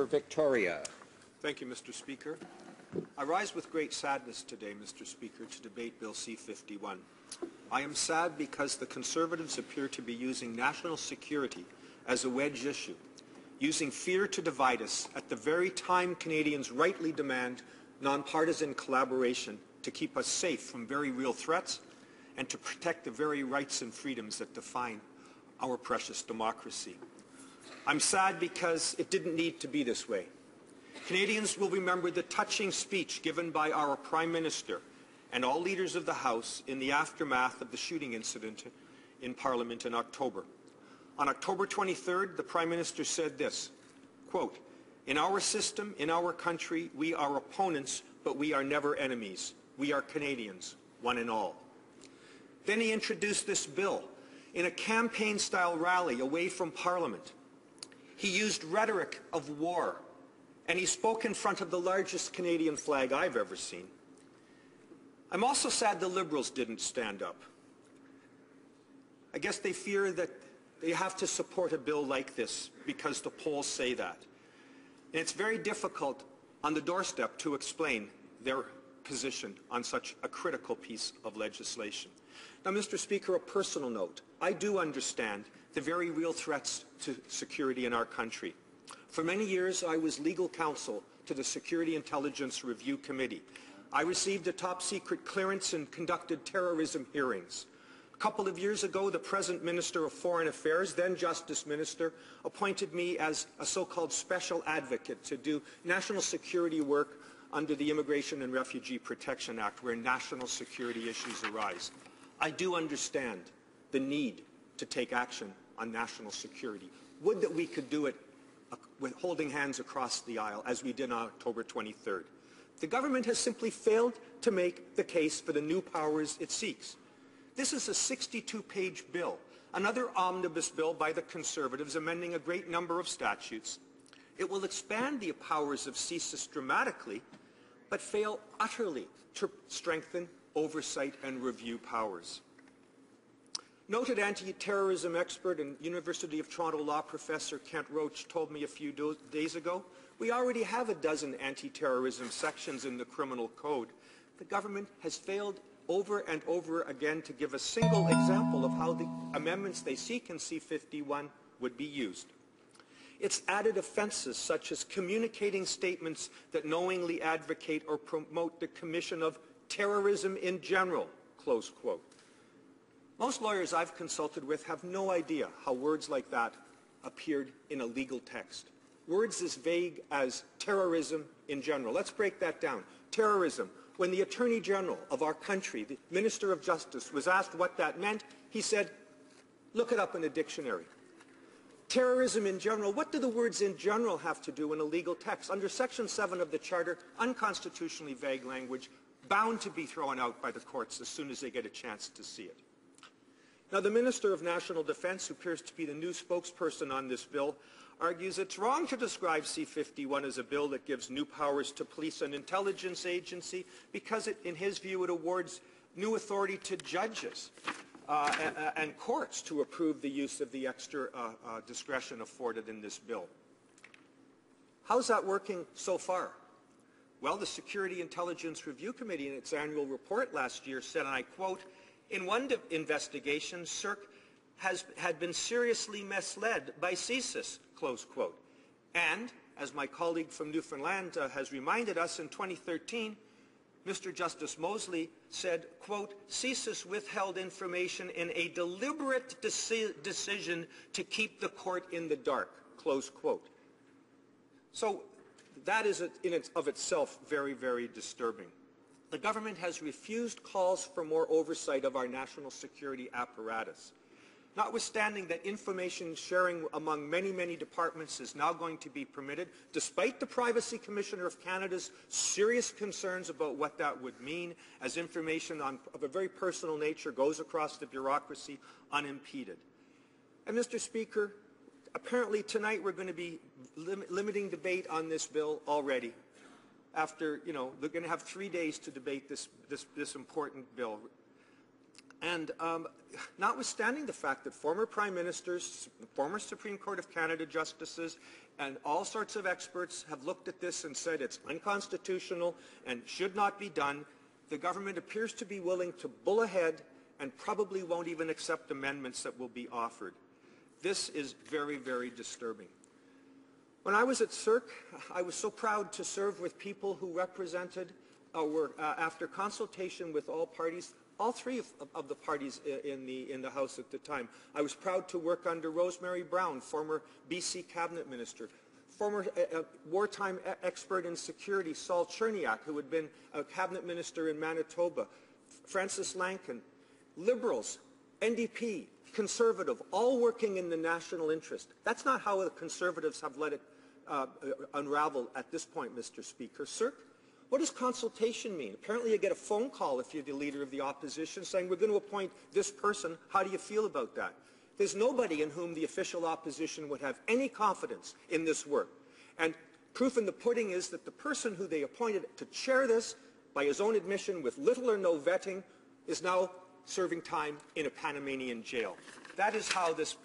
for Victoria. Thank you, Mr. Speaker. I rise with great sadness today, Mr. Speaker, to debate Bill C-51. I am sad because the Conservatives appear to be using national security as a wedge issue, using fear to divide us at the very time Canadians rightly demand non-partisan collaboration to keep us safe from very real threats and to protect the very rights and freedoms that define our precious democracy. I'm sad because it didn't need to be this way. Canadians will remember the touching speech given by our Prime Minister and all leaders of the House in the aftermath of the shooting incident in Parliament in October. On October 23rd, the Prime Minister said this, quote, "In our system, in our country, we are opponents, but we are never enemies. We are Canadians, one and all." Then he introduced this bill in a campaign-style rally away from Parliament. He used rhetoric of war, and he spoke in front of the largest Canadian flag I've ever seen. I'm also sad the Liberals didn't stand up. I guess they fear that they have to support a bill like this because the polls say that. And it's very difficult on the doorstep to explain their position on such a critical piece of legislation. Now, Mr. Speaker, a personal note. I do understand the very real threats to security in our country. For many years, I was legal counsel to the Security Intelligence Review Committee. I received a top-secret clearance and conducted terrorism hearings. A couple of years ago, the present Minister of Foreign Affairs, then Justice Minister, appointed me as a so-called special advocate to do national security work under the Immigration and Refugee Protection Act, where national security issues arise. I do understand the need to take action on national security. Would that we could do it with holding hands across the aisle, as we did on October 23rd. The government has simply failed to make the case for the new powers it seeks. This is a 62-page bill, another omnibus bill by the Conservatives amending a great number of statutes. It will expand the powers of CSIS dramatically, but fail utterly to strengthen oversight and review powers. Noted anti-terrorism expert and University of Toronto law professor Kent Roach told me a few days ago, we already have a dozen anti-terrorism sections in the criminal code. The government has failed over and over again to give a single example of how the amendments they seek in C-51 would be used. It's added offenses such as communicating statements that knowingly advocate or promote the commission of terrorism in general, close quote. Most lawyers I've consulted with have no idea how words like that appeared in a legal text. Words as vague as terrorism in general. Let's break that down. Terrorism. When the Attorney General of our country, the Minister of Justice, was asked what that meant, he said, look it up in a dictionary. Terrorism in general. What do the words in general have to do in a legal text? Under Section 7 of the Charter, unconstitutionally vague language, bound to be thrown out by the courts as soon as they get a chance to see it. Now, the Minister of National Defence, who appears to be the new spokesperson on this bill, argues it's wrong to describe C-51 as a bill that gives new powers to police and intelligence agency because, in his view, it awards new authority to judges and courts to approve the use of the extra discretion afforded in this bill. How's that working so far? Well, the Security Intelligence Review Committee in its annual report last year said, and I quote, "In one investigation, CERC had been seriously misled by CSIS," close quote. And, as my colleague from Newfoundland has reminded us, in 2013, Mr. Justice Mosley said, quote, "CSIS withheld information in a deliberate decision to keep the court in the dark," close quote. So that is in of itself very, very disturbing. The government has refused calls for more oversight of our national security apparatus. Notwithstanding that information sharing among many, many departments is now going to be permitted, despite the Privacy Commissioner of Canada's serious concerns about what that would mean as information of a very personal nature goes across the bureaucracy unimpeded. And Mr. Speaker, apparently tonight we're going to be limiting debate on this bill already. After, they're going to have 3 days to debate this important bill. And notwithstanding the fact that former prime ministers, former Supreme Court of Canada justices, and all sorts of experts have looked at this and said it's unconstitutional and should not be done, the government appears to be willing to bull ahead and probably won't even accept amendments that will be offered. This is very, very disturbing. When I was at CERC, I was so proud to serve with people who represented, after consultation with all parties, all three of the parties in the House at the time. I was proud to work under Rosemary Brown, former BC cabinet minister, former wartime expert in security, Saul Cherniak, who had been a cabinet minister in Manitoba, Francis Lankin, Liberals, NDP, Conservative, all working in the national interest. That's not how the Conservatives have let it unravel at this point, Mr. Speaker. CERC, what does consultation mean? Apparently you get a phone call if you're the leader of the opposition saying, we're going to appoint this person. How do you feel about that? There's nobody in whom the official opposition would have any confidence in this work. And proof in the pudding is that the person who they appointed to chair this, by his own admission, with little or no vetting, is now serving time in a Panamanian jail. That is how this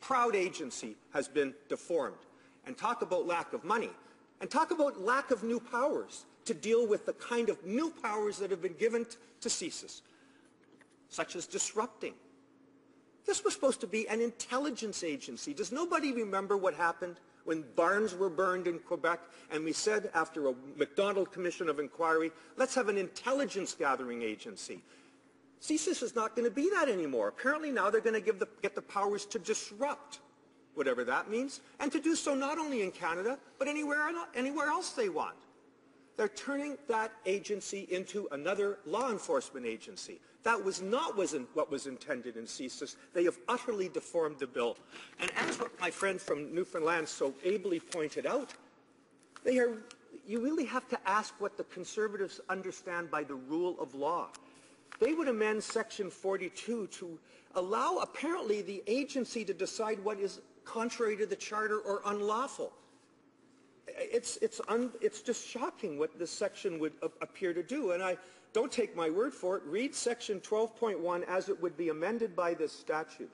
proud agency has been deformed. And talk about lack of money. And talk about lack of new powers to deal with the kind of new powers that have been given to CSIS, such as disrupting. This was supposed to be an intelligence agency. Does nobody remember what happened when barns were burned in Quebec and we said after a MacDonald Commission of Inquiry, let's have an intelligence gathering agency? CSIS is not going to be that anymore. Apparently now they're going to get the powers to disrupt, whatever that means, and to do so not only in Canada, but anywhere else they want. They're turning that agency into another law enforcement agency. That was not what was intended in CSIS. They have utterly deformed the bill. And as what my friend from Newfoundland so ably pointed out, you really have to ask what the Conservatives understand by the rule of law. They would amend Section 42 to allow, apparently, the agency to decide what is contrary to the Charter or unlawful. It's just shocking what this section would appear to do. And don't take my word for it. Read Section 12.1 as it would be amended by this statute.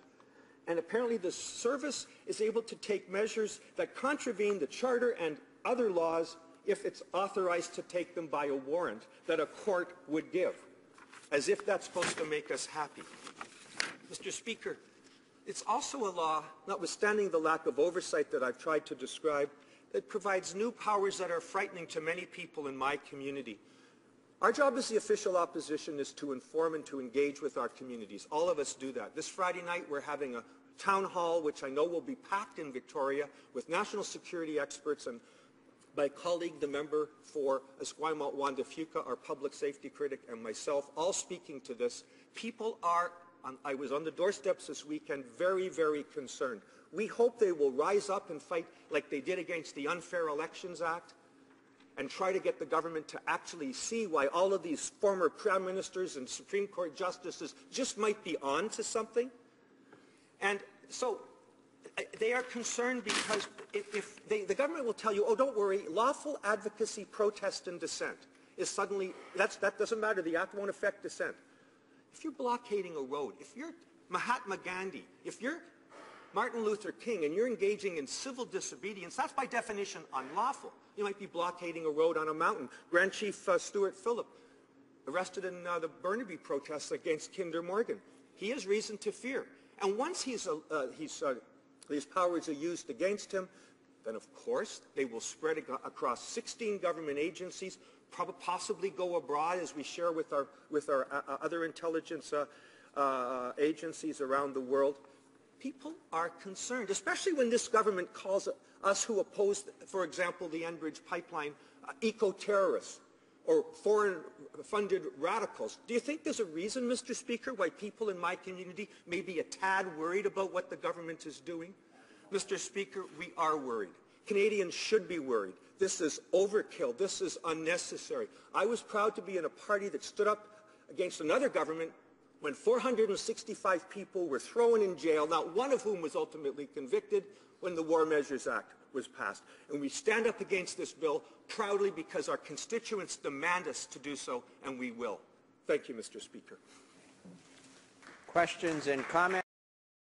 And apparently the service is able to take measures that contravene the Charter and other laws if it's authorized to take them by a warrant that a court would give, as if that's supposed to make us happy. Mr. Speaker, it's also a law, notwithstanding the lack of oversight that I've tried to describe, that provides new powers that are frightening to many people in my community. Our job as the official opposition is to inform and to engage with our communities. All of us do that. This Friday night we're having a town hall, which I know will be packed in Victoria, with national security experts and my colleague, the member for Esquimalt Wanda Fuca, our public safety critic, and myself, all speaking to this. People are, I was on the doorsteps this weekend, very, very concerned. We hope they will rise up and fight like they did against the Unfair Elections Act and try to get the government to actually see why all of these former prime ministers and Supreme Court justices just might be on to something. And so they are concerned because the government will tell you, oh, don't worry, lawful advocacy, protest, and dissent is suddenly, that doesn't matter, the act won't affect dissent. If you're blockading a road, if you're Mahatma Gandhi, if you're Martin Luther King and you're engaging in civil disobedience, that's by definition unlawful. You might be blockading a road on a mountain. Grand Chief Stuart Phillip, arrested in the Burnaby protests against Kinder Morgan. He has reason to fear. And once these powers are used against him, then of course they will spread across 16 government agencies, possibly go abroad as we share with our other intelligence agencies around the world. People are concerned, especially when this government calls us who oppose, for example, the Enbridge pipeline, eco-terrorists or foreign-funded radicals. Do you think there's a reason, Mr. Speaker, why people in my community may be a tad worried about what the government is doing? Mr. Speaker, we are worried. Canadians should be worried. This is overkill. This is unnecessary. I was proud to be in a party that stood up against another government when 465 people were thrown in jail, not one of whom was ultimately convicted, when the War Measures Act was passed. And we stand up against this bill proudly because our constituents demand us to do so, and we will. Thank you, Mr. Speaker. Questions and comments?